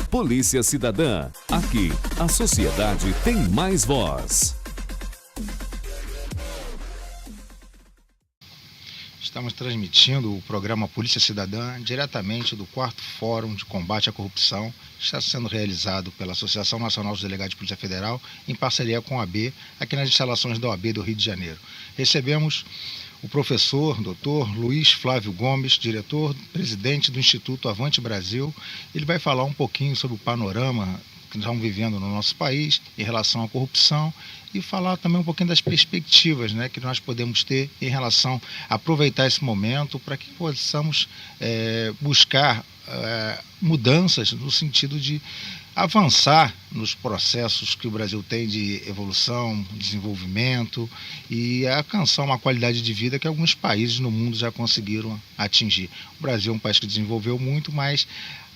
Polícia Cidadã. Aqui, a sociedade tem mais voz. Estamos transmitindo o programa Polícia Cidadã diretamente do 4º Fórum de Combate à Corrupção, que está sendo realizado pela Associação Nacional dos Delegados de Polícia Federal, em parceria com a OAB, aqui nas instalações da OAB do Rio de Janeiro. Recebemos o professor, doutor Luiz Flávio Gomes, diretor-presidente do Instituto Avante Brasil. Ele vai falar um pouquinho sobre o panorama que nós estamos vivendo no nosso país em relação à corrupção e falar também um pouquinho das perspectivas, né, que nós podemos ter em relação a aproveitar esse momento para que possamos buscar mudanças no sentido de avançar nos processos que o Brasil tem de evolução, desenvolvimento e alcançar uma qualidade de vida que alguns países no mundo já conseguiram atingir. O Brasil é um país que desenvolveu muito, mas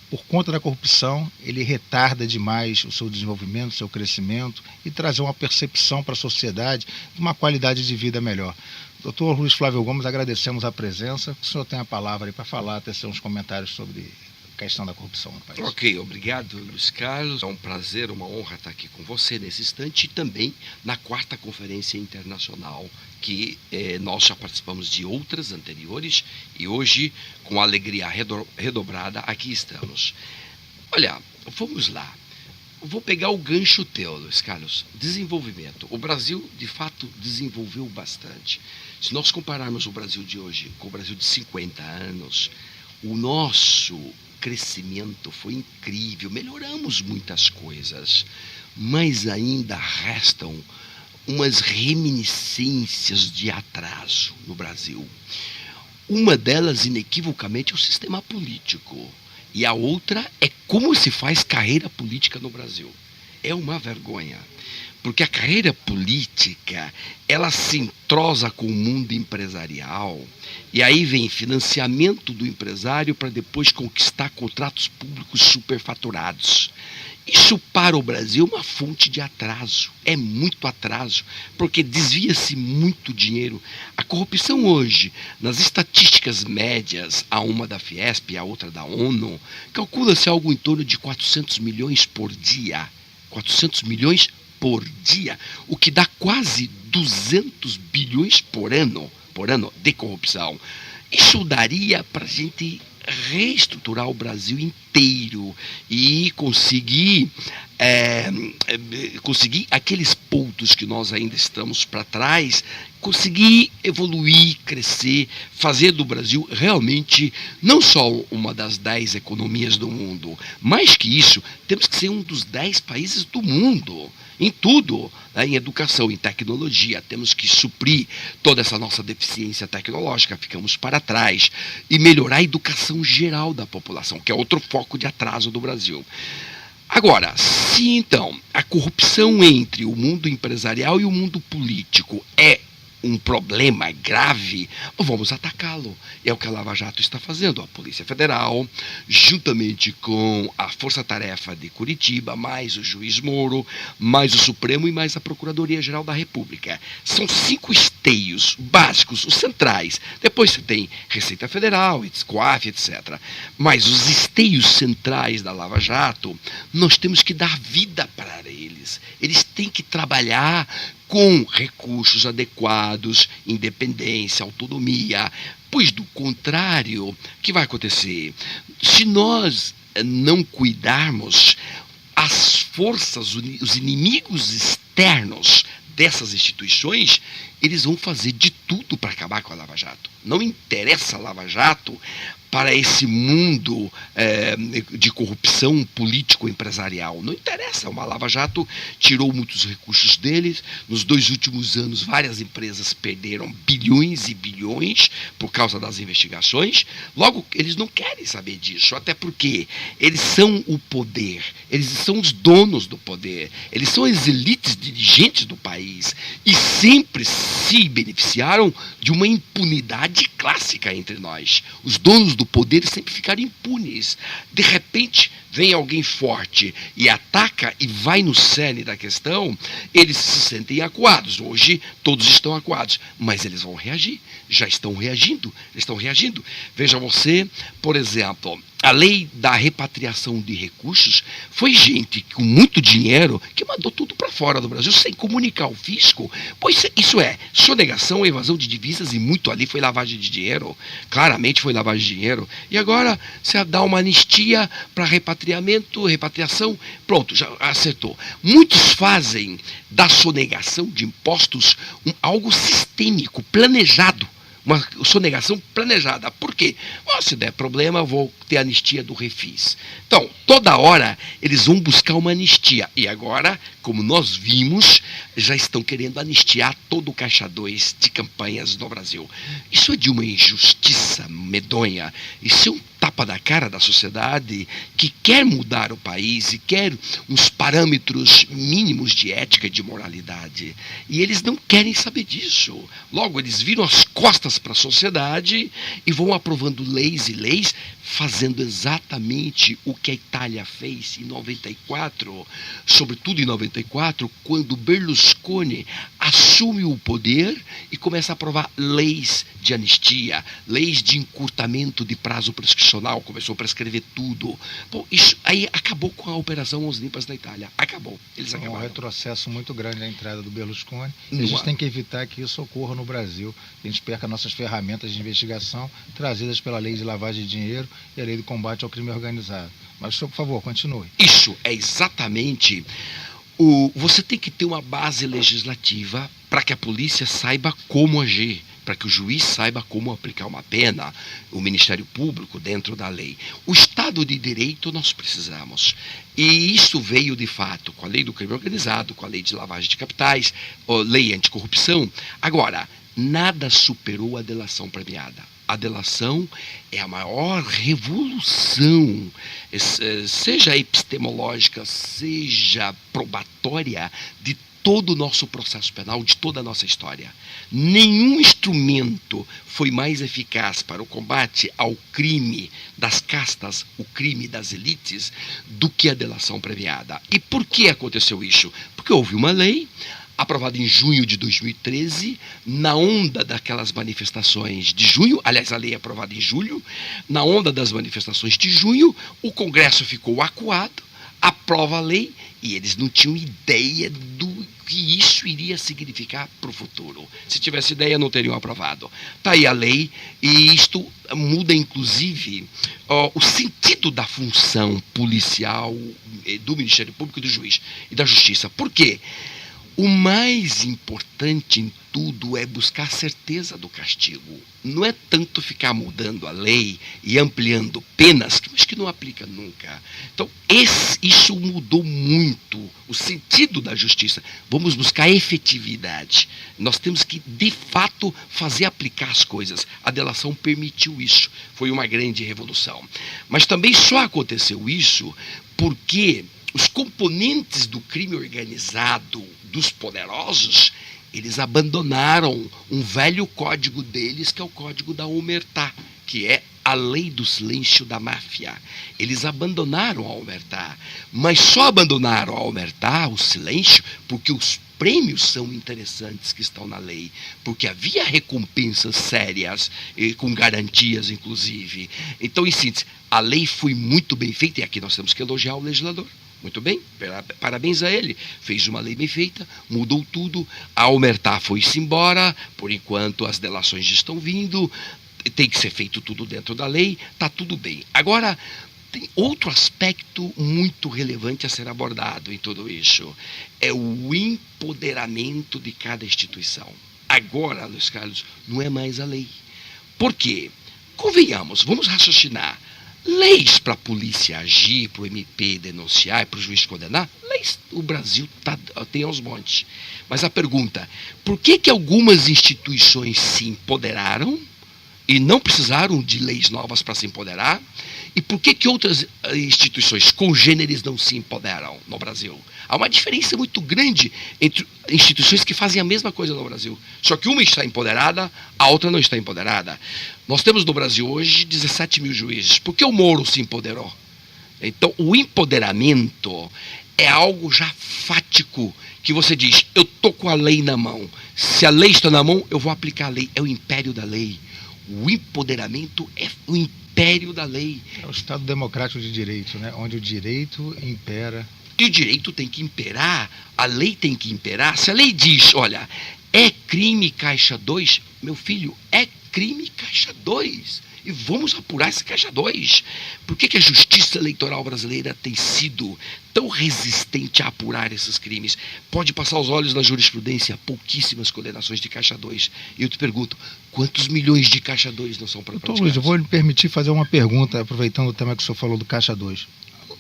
por conta da corrupção, ele retarda demais o seu desenvolvimento, o seu crescimento e trazer uma percepção para a sociedade de uma qualidade de vida melhor. Doutor Luiz Flávio Gomes, agradecemos a presença. O senhor tem a palavra aí para falar, tecer uns comentários sobre a questão da corrupção no país. Ok, obrigado, Luiz Carlos. É um prazer, uma honra estar aqui com você nesse instante e também na 4ª Conferência Internacional, que nós já participamos de outras anteriores e hoje, com alegria redobrada, aqui estamos. Olha, vamos lá. Vou pegar o gancho teu, Luiz Carlos. Desenvolvimento. O Brasil, de fato, desenvolveu bastante. Se nós compararmos o Brasil de hoje com o Brasil de 50 anos, o nosso crescimento foi incrível, melhoramos muitas coisas, mas ainda restam umas reminiscências de atraso no Brasil. Uma delas, inequivocamente, é o sistema político. E a outra é como se faz carreira política no Brasil. É uma vergonha. Porque a carreira política, ela se entrosa com o mundo empresarial, e aí vem financiamento do empresário para depois conquistar contratos públicos superfaturados. Isso para o Brasil é uma fonte de atraso, é muito atraso, porque desvia-se muito dinheiro. A corrupção hoje, nas estatísticas médias, a uma da Fiesp e a outra da ONU, calcula-se algo em torno de 400 milhões por dia. 400 milhões por dia, o que dá quase 200 bilhões por ano de corrupção. Isso daria para a gente reestruturar o Brasil inteiro e conseguir aqueles pontos que nós ainda estamos para trás, conseguir evoluir, crescer, fazer do Brasil realmente não só uma das 10 economias do mundo, mais que isso, temos que ser um dos 10 países do mundo, em tudo, né? Em educação, em tecnologia, temos que suprir toda essa nossa deficiência tecnológica, ficamos para trás, e melhorar a educação geral da população, que é outro foco de atraso do Brasil. Agora, se então a corrupção entre o mundo empresarial e o mundo político é um problema grave, vamos atacá-lo. É o que a Lava Jato está fazendo. A Polícia Federal, juntamente com a Força Tarefa de Curitiba, mais o juiz Moro, mais o Supremo e mais a Procuradoria-Geral da República. São 5 esteios básicos, os centrais. Depois você tem Receita Federal, SCOAF, etc. Mas os esteios centrais da Lava Jato, nós temos que dar vida para eles. Eles têm que trabalhar com recursos adequados, independência, autonomia, pois do contrário, o que vai acontecer? Se nós não cuidarmos, as forças, os inimigos externos dessas instituições, eles vão fazer de tudo para acabar com a Lava Jato. Não interessa a Lava Jato para esse mundo de corrupção político-empresarial. Não interessa, uma Lava Jato tirou muitos recursos deles. Nos 2 últimos anos, várias empresas perderam bilhões e bilhões por causa das investigações. Logo, eles não querem saber disso, até porque eles são o poder, eles são os donos do poder, eles são as elites dirigentes do país e sempre se beneficiaram de uma impunidade clássica entre nós. Os donos do poder sempre ficaram impunes. De repente, vem alguém forte e ataca e vai no cerne da questão, eles se sentem acuados. Hoje, todos estão acuados, mas eles vão reagir. Já estão reagindo, eles estão reagindo. Veja você, por exemplo, a lei da repatriação de recursos, foi gente com muito dinheiro que mandou tudo para fora do Brasil sem comunicar ao fisco. Pois isso é sonegação, evasão de divisas, e muito ali foi lavagem de dinheiro. Claramente foi lavagem de dinheiro. E agora você dá uma anistia para repatriamento, repatriação, pronto, já acertou. Muitos fazem da sonegação de impostos algo sistêmico, planejado. Uma sonegação planejada. Por quê? Se der problema, eu vou ter anistia do refis. Então, toda hora eles vão buscar uma anistia. E agora, como nós vimos, já estão querendo anistiar todo o Caixa 2 de campanhas no Brasil. Isso é de uma injustiça medonha. Isso é um tapa na cara da sociedade que quer mudar o país e quer uns parâmetros mínimos de ética e de moralidade. E eles não querem saber disso. Logo, eles viram as costas para a sociedade e vão aprovando leis e leis, fazendo exatamente o que a Itália fez em 94, sobretudo em 94, quando Berlusconi assume o poder e começa a aprovar leis de anistia, leis de encurtamento de prazo prescricional, começou a prescrever tudo. Bom, isso aí acabou com a Operação Mãos Limpas na Itália. Acabou. Eles acabaram. É um retrocesso muito grande na entrada do Berlusconi. E a gente tem que evitar que isso ocorra no Brasil. A gente perca nossas ferramentas de investigação trazidas pela lei de lavagem de dinheiro e a lei de combate ao crime organizado. Mas, senhor, por favor, continue. Isso é exatamente... Você tem que ter uma base legislativa para que a polícia saiba como agir, para que o juiz saiba como aplicar uma pena, o Ministério Público dentro da lei. O Estado de Direito nós precisamos. E isso veio, de fato, com a lei do crime organizado, com a lei de lavagem de capitais, a lei anticorrupção. Agora, nada superou a delação premiada. A delação é a maior revolução, seja epistemológica, seja probatória, de todo o nosso processo penal, de toda a nossa história. Nenhum instrumento foi mais eficaz para o combate ao crime das castas, o crime das elites, do que a delação premiada. E por que aconteceu isso? Porque houve uma lei aprovada em junho de 2013, na onda daquelas manifestações de junho, aliás, a lei é aprovada em julho, na onda das manifestações de junho, o Congresso ficou acuado, aprova a lei, e eles não tinham ideia do que isso iria significar para o futuro. Se tivesse ideia, não teriam aprovado. Está aí a lei, e isto muda, inclusive, o sentido da função policial do Ministério Público, do juiz e da Justiça. Por quê? O mais importante em tudo é buscar a certeza do castigo. Não é tanto ficar mudando a lei e ampliando penas, mas que não aplica nunca. Então, isso mudou muito o sentido da justiça. Vamos buscar efetividade. Nós temos que, de fato, fazer aplicar as coisas. A delação permitiu isso. Foi uma grande revolução. Mas também só aconteceu isso porque os componentes do crime organizado dos poderosos, eles abandonaram um velho código deles, que é o código da omertá, que é a lei do silêncio da máfia. Eles abandonaram a omertá, mas só abandonaram a omertá, o silêncio, porque os prêmios são interessantes que estão na lei, porque havia recompensas sérias, com garantias, inclusive. Então, em síntese, a lei foi muito bem feita, e aqui nós temos que elogiar o legislador. Muito bem, parabéns a ele. Fez uma lei bem feita, mudou tudo. A omertá foi-se embora, por enquanto as delações estão vindo, tem que ser feito tudo dentro da lei, está tudo bem. Agora, tem outro aspecto muito relevante a ser abordado em tudo isso. É o empoderamento de cada instituição. Agora, Luiz Carlos, não é mais a lei. Por quê? Convenhamos, vamos raciocinar. Leis para a polícia agir, para o MP denunciar, para o juiz condenar, leis o Brasil tem aos montes. Mas a pergunta, por que algumas instituições se empoderaram e não precisaram de leis novas para se empoderar? E por que outras instituições congêneres não se empoderam no Brasil? Há uma diferença muito grande entre instituições que fazem a mesma coisa no Brasil. Só que uma está empoderada, a outra não está empoderada. Nós temos no Brasil hoje 17 mil juízes. Por que o Moro se empoderou? Então, o empoderamento é algo já fático, que você diz, eu estou com a lei na mão. Se a lei está na mão, eu vou aplicar a lei. É o império da lei. O empoderamento é o império império da lei. É o Estado democrático de direito, né? Onde o direito impera. E o direito tem que imperar, a lei tem que imperar. Se a lei diz, olha, é crime caixa 2, meu filho, é crime caixa 2. E vamos apurar esse caixa 2. Por que a justiça eleitoral brasileira tem sido tão resistente a apurar esses crimes? Pode passar os olhos na jurisprudência, pouquíssimas condenações de caixa 2. E eu te pergunto, quantos milhões de caixa 2 não são para Doutor Luiz, eu vou lhe permitir fazer uma pergunta, aproveitando o tema que o senhor falou do caixa 2.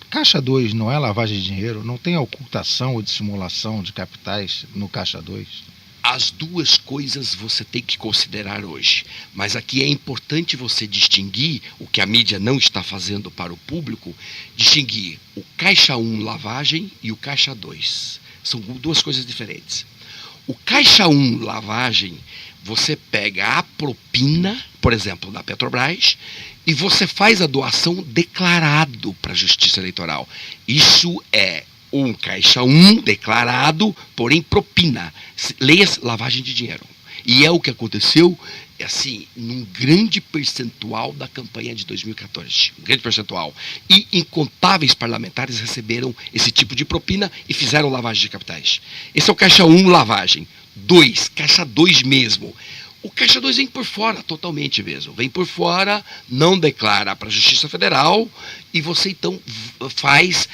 Caixa 2 não é lavagem de dinheiro? Não tem ocultação ou dissimulação de capitais no caixa 2? As duas coisas você tem que considerar hoje. Mas aqui é importante você distinguir, o que a mídia não está fazendo para o público, distinguir o caixa 1 lavagem e o caixa 2. São duas coisas diferentes. O caixa 1 lavagem, você pega a propina, por exemplo, da Petrobras, e você faz a doação declarado para a Justiça Eleitoral. Isso é um caixa 1 declarado, porém propina. Leia-se lavagem de dinheiro. E é o que aconteceu, assim, num grande percentual da campanha de 2014. Um grande percentual. E incontáveis parlamentares receberam esse tipo de propina e fizeram lavagem de capitais. Esse é o caixa 1 lavagem. 2, caixa 2 mesmo. O caixa 2 vem por fora, totalmente mesmo. Vem por fora, não declara para a Justiça Federal e você então faz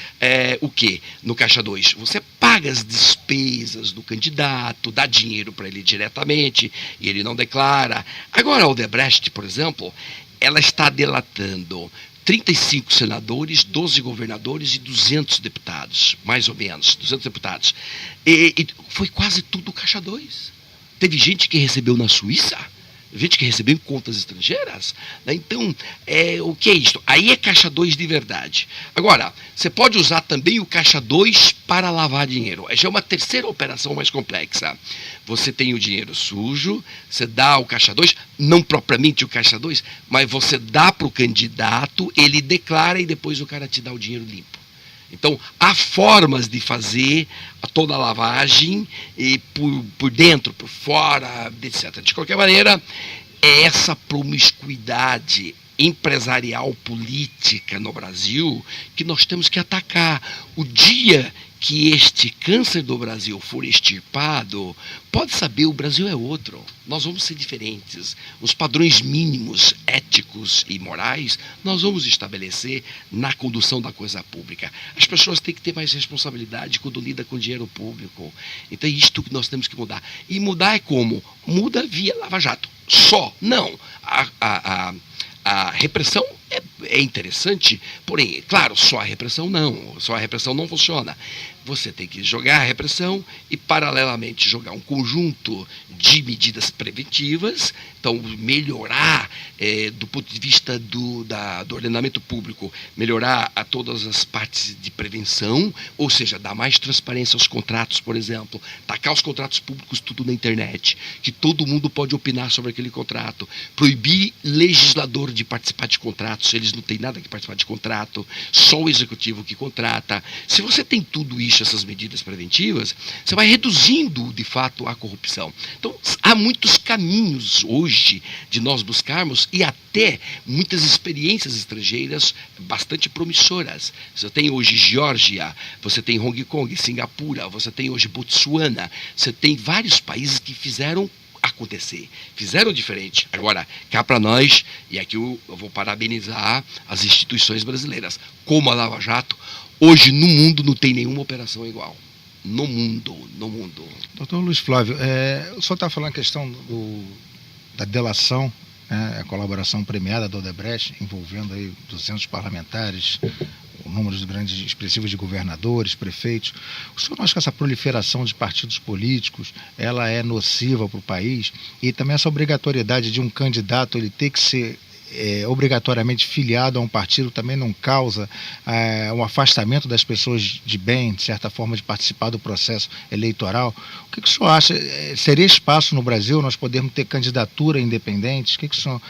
o quê no caixa 2? Você paga as despesas do candidato, dá dinheiro para ele diretamente e ele não declara. Agora a Odebrecht, por exemplo, ela está delatando 35 senadores, 12 governadores e 200 deputados, mais ou menos, 200 deputados. E foi quase tudo caixa 2. Teve gente que recebeu na Suíça, gente que recebeu em contas estrangeiras. Né? Então, o que é isto? Aí é caixa 2 de verdade. Agora, você pode usar também o caixa 2 para lavar dinheiro. Já é uma terceira operação mais complexa. Você tem o dinheiro sujo, você dá o caixa 2, não propriamente o caixa 2, mas você dá para o candidato, ele declara e depois o cara te dá o dinheiro limpo. Então, há formas de fazer toda a lavagem, e por dentro, por fora, etc. De qualquer maneira, é essa promiscuidade empresarial política no Brasil que nós temos que atacar. O dia que este câncer do Brasil for extirpado, pode saber, o Brasil é outro. Nós vamos ser diferentes. Os padrões mínimos éticos e morais nós vamos estabelecer na condução da coisa pública. As pessoas têm que ter mais responsabilidade quando lidam com dinheiro público. Então é isto que nós temos que mudar. E mudar é como? Muda via Lava Jato. Só. Não. A repressão é interessante, porém, claro, só a repressão não funciona. Você tem que jogar a repressão e, paralelamente, jogar um conjunto de medidas preventivas. Então, melhorar, do ponto de vista do ordenamento público, melhorar a todas as partes de prevenção, ou seja, dar mais transparência aos contratos, por exemplo, tacar os contratos públicos tudo na internet, que todo mundo pode opinar sobre aquele contrato, proibir legislador de participar de contratos, eles não têm nada que participar de contrato, só o executivo que contrata. Se você tem tudo isso, essas medidas preventivas, você vai reduzindo, de fato, a corrupção. Então, há muitos caminhos hoje de nós buscarmos e até muitas experiências estrangeiras bastante promissoras. Você tem hoje Geórgia, você tem Hong Kong, Singapura, você tem hoje Botsuana, você tem vários países que fizeram acontecer, fizeram diferente. Agora, cá para nós, e aqui eu vou parabenizar as instituições brasileiras, como a Lava Jato. Hoje, no mundo, não tem nenhuma operação igual. No mundo. Doutor Luiz Flávio, o senhor está falando a questão da delação, a colaboração premiada da Odebrecht, envolvendo aí 200 parlamentares, o número de expressivos de governadores, prefeitos. O senhor acha que essa proliferação de partidos políticos, ela é nociva para o país? E também essa obrigatoriedade de um candidato ele ter que ser obrigatoriamente filiado a um partido também não causa um afastamento das pessoas de bem, de certa forma, de participar do processo eleitoral? O que o senhor acha? Seria espaço no Brasil nós podermos ter candidatura independente? O que o senhor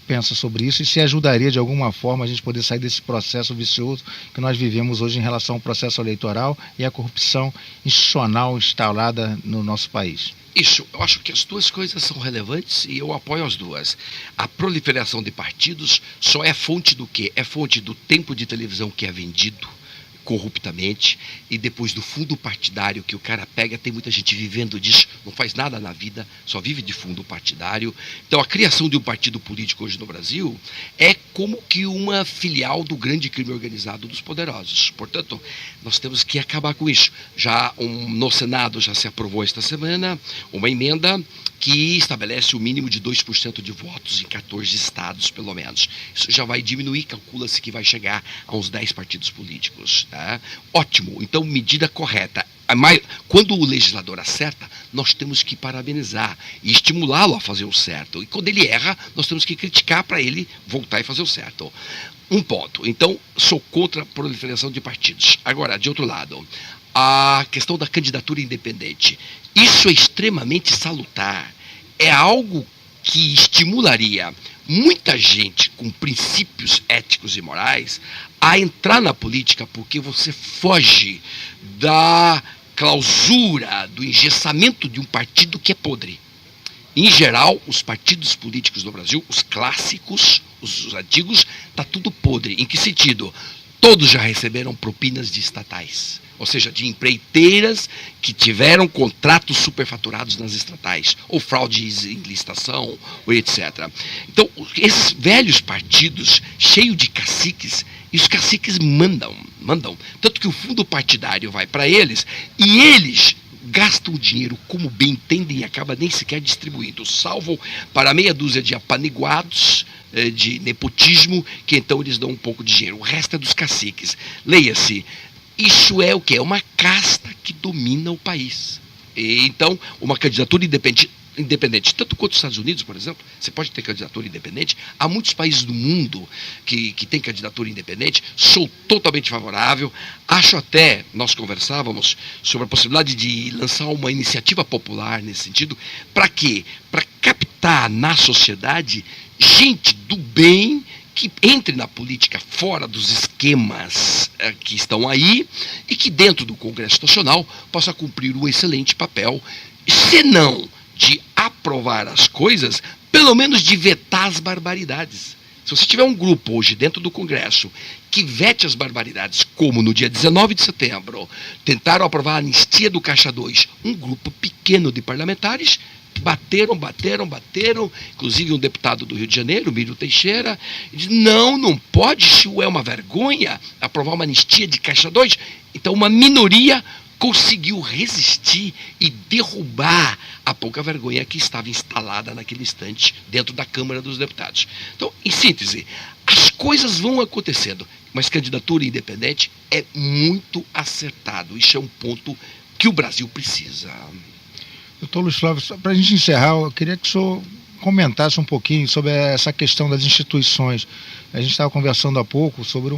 pensa sobre isso e se ajudaria de alguma forma a gente poder sair desse processo vicioso que nós vivemos hoje em relação ao processo eleitoral e à corrupção institucional instalada no nosso país? Isso, eu acho que as duas coisas são relevantes e eu apoio as duas. A proliferação de partidos só é fonte do quê? É fonte do tempo de televisão que é vendido corruptamente e depois do fundo partidário que o cara pega. Tem muita gente vivendo disso, não faz nada na vida, só vive de fundo partidário. Então a criação de um partido político hoje no Brasil é como que uma filial do grande crime organizado dos poderosos. Portanto, nós temos que acabar com isso. No Senado já se aprovou esta semana uma emenda que estabelece o mínimo de 2% de votos em 14 estados, pelo menos. Isso já vai diminuir, calcula-se que vai chegar a uns 10 partidos políticos. Tá? Ótimo, então medida correta. Quando o legislador acerta, nós temos que parabenizar e estimulá-lo a fazer o certo. E quando ele erra, nós temos que criticar para ele voltar e fazer o certo. Um ponto. Então, sou contra a proliferação de partidos. Agora, de outro lado, a questão da candidatura independente. Isso é extremamente salutar. É algo que estimularia muita gente com princípios éticos e morais a entrar na política, porque você foge da clausura, do engessamento de um partido que é podre. Em geral, os partidos políticos do Brasil, os clássicos, os antigos, está tudo podre. Em que sentido? Todos já receberam propinas de estatais, ou seja, de empreiteiras que tiveram contratos superfaturados nas estatais, ou fraudes em licitação, ou etc. Então, esses velhos partidos, cheios de caciques, e os caciques mandam. Tanto que o fundo partidário vai para eles, e eles gastam o dinheiro como bem entendem e acabam nem sequer distribuindo, salvo para meia dúzia de apaniguados, de nepotismo, que então eles dão um pouco de dinheiro. O resto é dos caciques. Leia-se, isso é o quê? É uma casta que domina o país. E, então, uma candidatura independente, tanto quanto os Estados Unidos, por exemplo, você pode ter candidatura independente. Há muitos países do mundo que têm candidatura independente. Sou totalmente favorável. Acho até, nós conversávamos sobre a possibilidade de lançar uma iniciativa popular nesse sentido. Para quê? Para captar na sociedade gente do bem que entre na política fora dos esquemas que estão aí e que dentro do Congresso Nacional possa cumprir um excelente papel, se não de aprovar as coisas, pelo menos de vetar as barbaridades. Se você tiver um grupo hoje dentro do Congresso que vete as barbaridades, como no dia 19 de setembro, tentaram aprovar a anistia do Caixa 2, um grupo pequeno de parlamentares, bateram, inclusive um deputado do Rio de Janeiro, Mírio Teixeira, disse, não pode, isso é uma vergonha, aprovar uma anistia de Caixa 2. Então uma minoria conseguiu resistir e derrubar a pouca vergonha que estava instalada naquele instante dentro da Câmara dos Deputados. Então, em síntese, as coisas vão acontecendo, mas candidatura independente é muito acertado. Isso é um ponto que o Brasil precisa. Doutor Luiz Flávio, para a gente encerrar, eu queria que o senhor comentasse um pouquinho sobre essa questão das instituições. A gente estava conversando há pouco sobre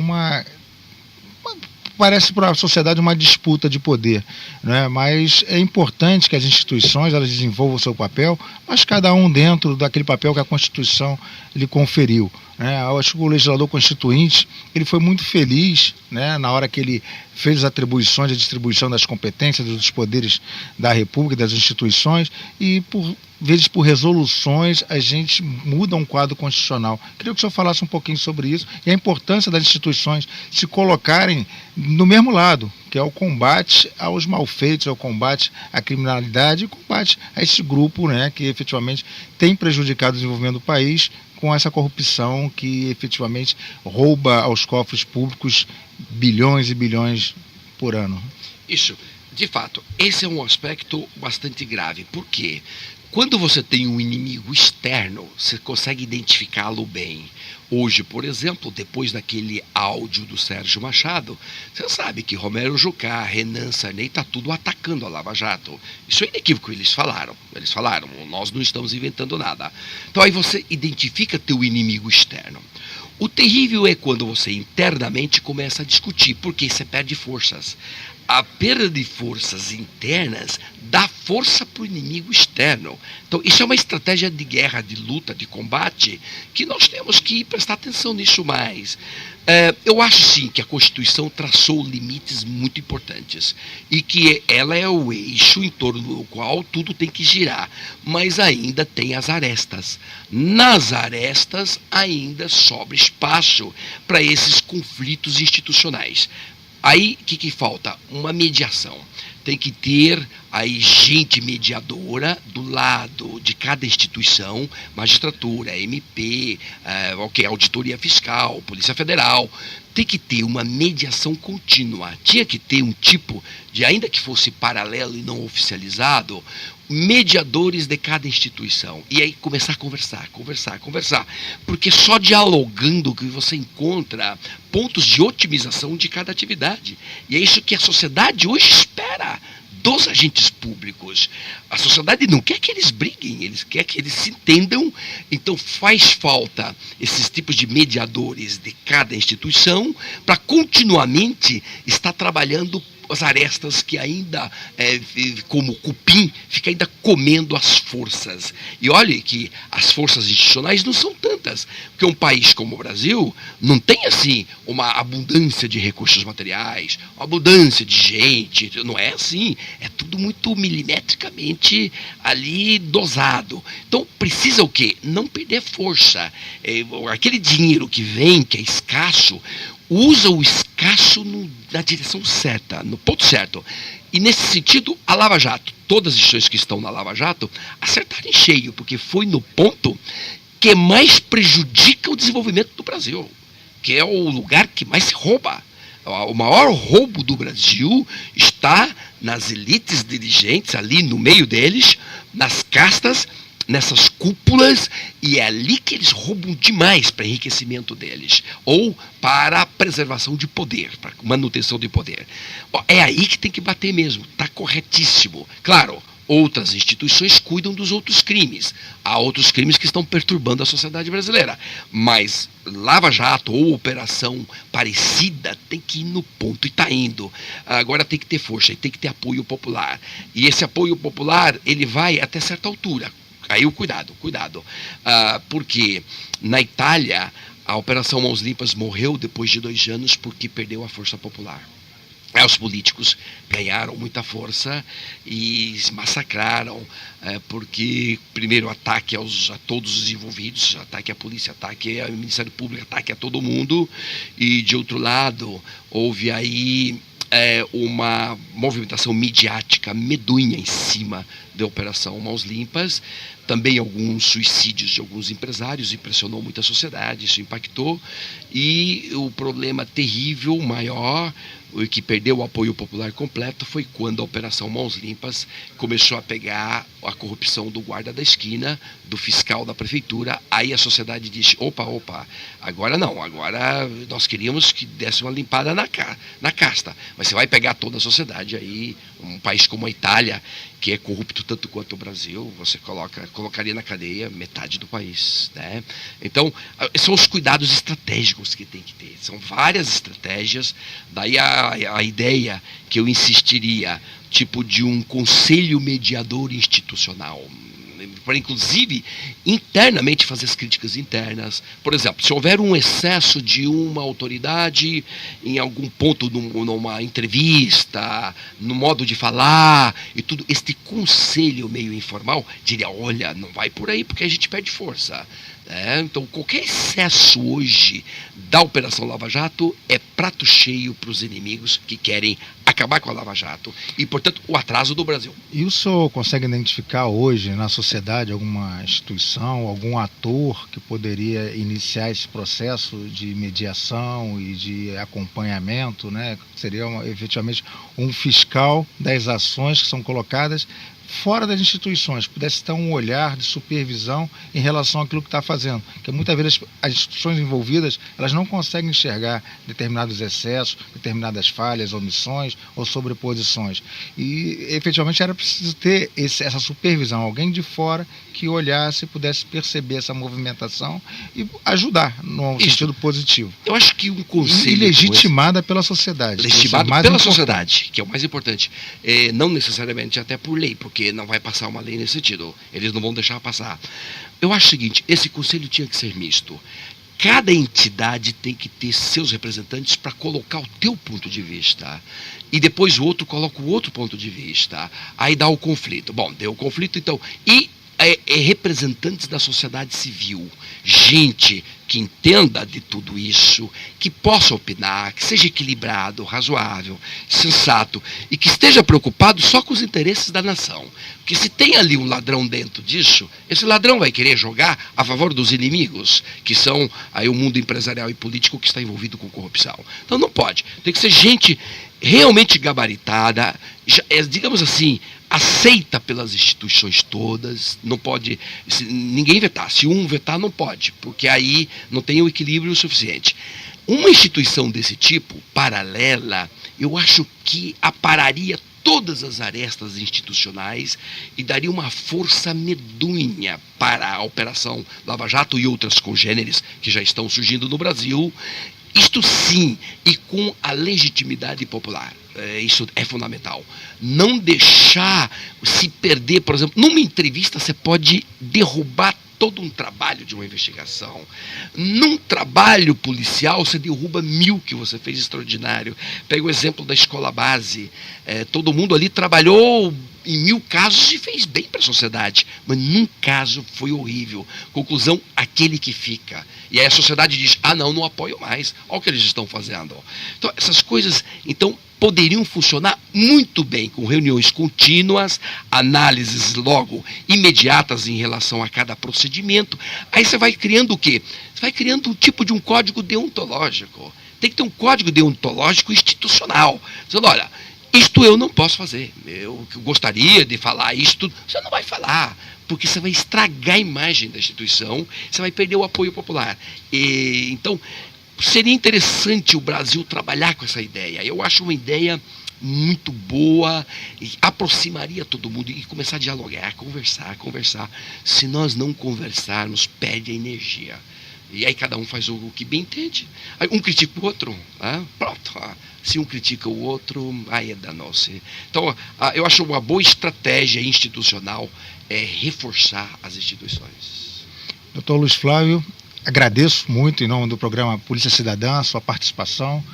parece para a sociedade uma disputa de poder, né? Mas é importante que as instituições elas desenvolvam o seu papel, mas cada um dentro daquele papel que a Constituição lhe conferiu, né? Eu acho que o legislador constituinte ele foi muito feliz, né, na hora que ele fez as atribuições, a distribuição das competências dos poderes da República, das instituições, e por vezes por resoluções a gente muda um quadro constitucional. Queria que o senhor falasse um pouquinho sobre isso e a importância das instituições se colocarem no mesmo lado, que é o combate aos malfeitos, ao combate à criminalidade e combate a esse grupo, né, que efetivamente tem prejudicado o desenvolvimento do país com essa corrupção que efetivamente rouba aos cofres públicos bilhões e bilhões por ano. Isso, de fato, esse é um aspecto bastante grave. Por quê? Quando você tem um inimigo externo, você consegue identificá-lo bem. Hoje, por exemplo, depois daquele áudio do Sérgio Machado, você sabe que Romero Jucá, Renan Sarney, está tudo atacando a Lava Jato. Isso é inequívoco, eles falaram, nós não estamos inventando nada. Então aí você identifica teu inimigo externo. O terrível é quando você internamente começa a discutir, porque você perde forças. A perda de forças internas dá força para o inimigo externo. Então, isso é uma estratégia de guerra, de luta, de combate, que nós temos que prestar atenção nisso mais. Eu acho, sim, que a Constituição traçou limites muito importantes e que ela é o eixo em torno do qual tudo tem que girar, mas ainda tem as arestas. Nas arestas ainda sobra espaço para esses conflitos institucionais. Aí, o que falta? Uma mediação. Tem que ter aí gente mediadora do lado de cada instituição, magistratura, MP, auditoria fiscal, Polícia Federal. Tem que ter uma mediação contínua. Tinha que ter um tipo de, ainda que fosse paralelo e não oficializado, mediadores de cada instituição. E aí começar a conversar. Porque só dialogando que você encontra pontos de otimização de cada atividade. E é isso que a sociedade hoje espera dos agentes públicos. A sociedade não quer que eles briguem, eles quer que eles se entendam. Então faz falta esses tipos de mediadores de cada instituição para continuamente estar trabalhando as arestas que ainda, como cupim, fica ainda comendo as forças. E olhe que as forças institucionais não são tantas, porque um país como o Brasil não tem assim uma abundância de recursos materiais, uma abundância de gente, não é assim, é tudo muito milimetricamente ali dosado. Então precisa o quê? Não perder força. Aquele dinheiro que vem, que é escasso, usa o escasso na direção certa, no ponto certo. E nesse sentido, a Lava Jato, todas as instituições que estão na Lava Jato, acertaram em cheio, porque foi no ponto que mais prejudica o desenvolvimento do Brasil, que é o lugar que mais se rouba. O maior roubo do Brasil está nas elites dirigentes, ali no meio deles, nas castas, nessas cúpulas, e é ali que eles roubam demais para enriquecimento deles, ou para preservação de poder, para manutenção de poder. É aí que tem que bater mesmo, está corretíssimo. Claro, outras instituições cuidam dos outros crimes, há outros crimes que estão perturbando a sociedade brasileira, mas Lava Jato ou operação parecida tem que ir no ponto, e está indo. Agora tem que ter força, e tem que ter apoio popular, e esse apoio popular ele vai até certa altura. Aí o cuidado, porque na Itália a Operação Mãos Limpas morreu depois de 2 anos porque perdeu a força popular. Os políticos ganharam muita força e massacraram, porque, primeiro, ataque a todos os envolvidos, ataque à polícia, ataque ao Ministério Público, ataque a todo mundo, e, de outro lado, houve aí uma movimentação midiática medonha em cima da Operação Mãos Limpas, também alguns suicídios de alguns empresários, impressionou muito a sociedade, isso impactou, e o problema terrível, maior, o que perdeu o apoio popular completo, foi quando a Operação Mãos Limpas começou a pegar a corrupção do guarda da esquina, do fiscal da prefeitura. Aí a sociedade disse, opa, agora não, agora nós queríamos que desse uma limpada na casta, mas você vai pegar toda a sociedade. Aí um país como a Itália, que é corrupto tanto quanto o Brasil, você colocaria na cadeia metade do país, né? Então, são os cuidados estratégicos que tem que ter, são várias estratégias. Daí a ideia que eu insistiria, tipo de um conselho mediador institucional, para inclusive internamente fazer as críticas internas. Por exemplo, se houver um excesso de uma autoridade em algum ponto, numa entrevista, no modo de falar e tudo, este conselho meio informal diria, olha, não vai por aí porque a gente perde força. Então, qualquer excesso hoje da Operação Lava Jato é prato cheio para os inimigos que querem acabar com a Lava Jato e, portanto, o atraso do Brasil. E o senhor consegue identificar hoje na sociedade alguma instituição, algum ator que poderia iniciar esse processo de mediação e de acompanhamento, né? Seria efetivamente um fiscal das ações que são colocadas fora das instituições, pudesse ter um olhar de supervisão em relação àquilo que está fazendo, porque muitas vezes as instituições envolvidas, elas não conseguem enxergar determinados excessos, determinadas falhas, omissões ou sobreposições, e efetivamente era preciso ter essa supervisão, alguém de fora que olhasse e pudesse perceber essa movimentação e ajudar no sentido positivo. Eu acho que um conselho... E legitimada pela sociedade. Legitimado pela sociedade, que é o mais importante. Não necessariamente até por lei, porque porque não vai passar uma lei nesse sentido. Eles não vão deixar passar. Eu acho o seguinte, esse conselho tinha que ser misto. Cada entidade tem que ter seus representantes para colocar o teu ponto de vista. E depois o outro coloca o outro ponto de vista. Aí dá o conflito. Bom, deu o conflito, então. E representantes da sociedade civil, gente que entenda de tudo isso, que possa opinar, que seja equilibrado, razoável, sensato e que esteja preocupado só com os interesses da nação. Porque se tem ali um ladrão dentro disso, esse ladrão vai querer jogar a favor dos inimigos, que são aí o mundo empresarial e político que está envolvido com corrupção. Então não pode. Tem que ser gente realmente gabaritada, digamos assim, aceita pelas instituições todas, não pode ninguém vetar. Se um vetar, não pode, porque aí não tem o equilíbrio suficiente. Uma instituição desse tipo, paralela, eu acho que apararia todas as arestas institucionais e daria uma força medonha para a Operação Lava Jato e outras congêneres que já estão surgindo no Brasil. Isto sim, e com a legitimidade popular. Isso é fundamental. Não deixar se perder, por exemplo, numa entrevista você pode derrubar todo um trabalho de uma investigação. Num trabalho policial, você derruba 1000 que você fez extraordinário. Pega o exemplo da escola base. Todo mundo ali trabalhou em 1000 casos e fez bem para a sociedade. Mas num caso foi horrível. Conclusão, aquele que fica. E aí a sociedade diz, não apoio mais. Olha o que eles estão fazendo. Então, essas coisas, poderiam funcionar muito bem com reuniões contínuas, análises logo imediatas em relação a cada procedimento. Aí você vai criando o quê? Você vai criando um tipo de um código deontológico. Tem que ter um código deontológico institucional. Dizendo, olha, isto eu não posso fazer. Eu gostaria de falar isto. Você não vai falar, porque você vai estragar a imagem da instituição, você vai perder o apoio popular. Então, seria interessante o Brasil trabalhar com essa ideia. Eu acho uma ideia muito boa, e aproximaria todo mundo e começar a dialogar, conversar. Se nós não conversarmos, perde a energia. E aí cada um faz o que bem entende. Aí um critica o outro, pronto. Se um critica o outro, aí é danou-se. Então, eu acho uma boa estratégia institucional reforçar as instituições. Dr. Luiz Flávio, agradeço muito em nome do programa Polícia Cidadã a sua participação.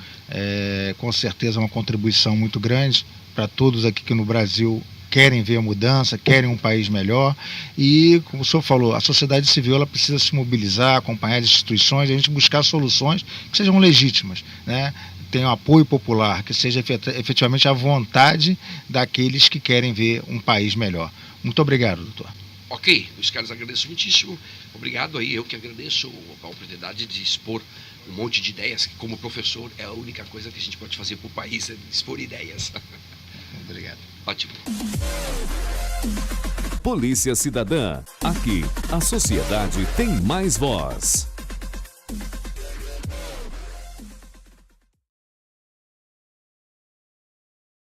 Com certeza uma contribuição muito grande para todos aqui que no Brasil querem ver a mudança, querem um país melhor. E, como o senhor falou, a sociedade civil ela precisa se mobilizar, acompanhar as instituições, a gente buscar soluções que sejam legítimas, né? Tenham apoio popular, que seja efetivamente a vontade daqueles que querem ver um país melhor. Muito obrigado, doutor. Ok, Luiz Carlos, agradeço muitíssimo. Obrigado aí, eu que agradeço a oportunidade de expor um monte de ideias, que como professor é a única coisa que a gente pode fazer para o país, é expor ideias. Obrigado. Ótimo. Polícia Cidadã. Aqui, a sociedade tem mais voz.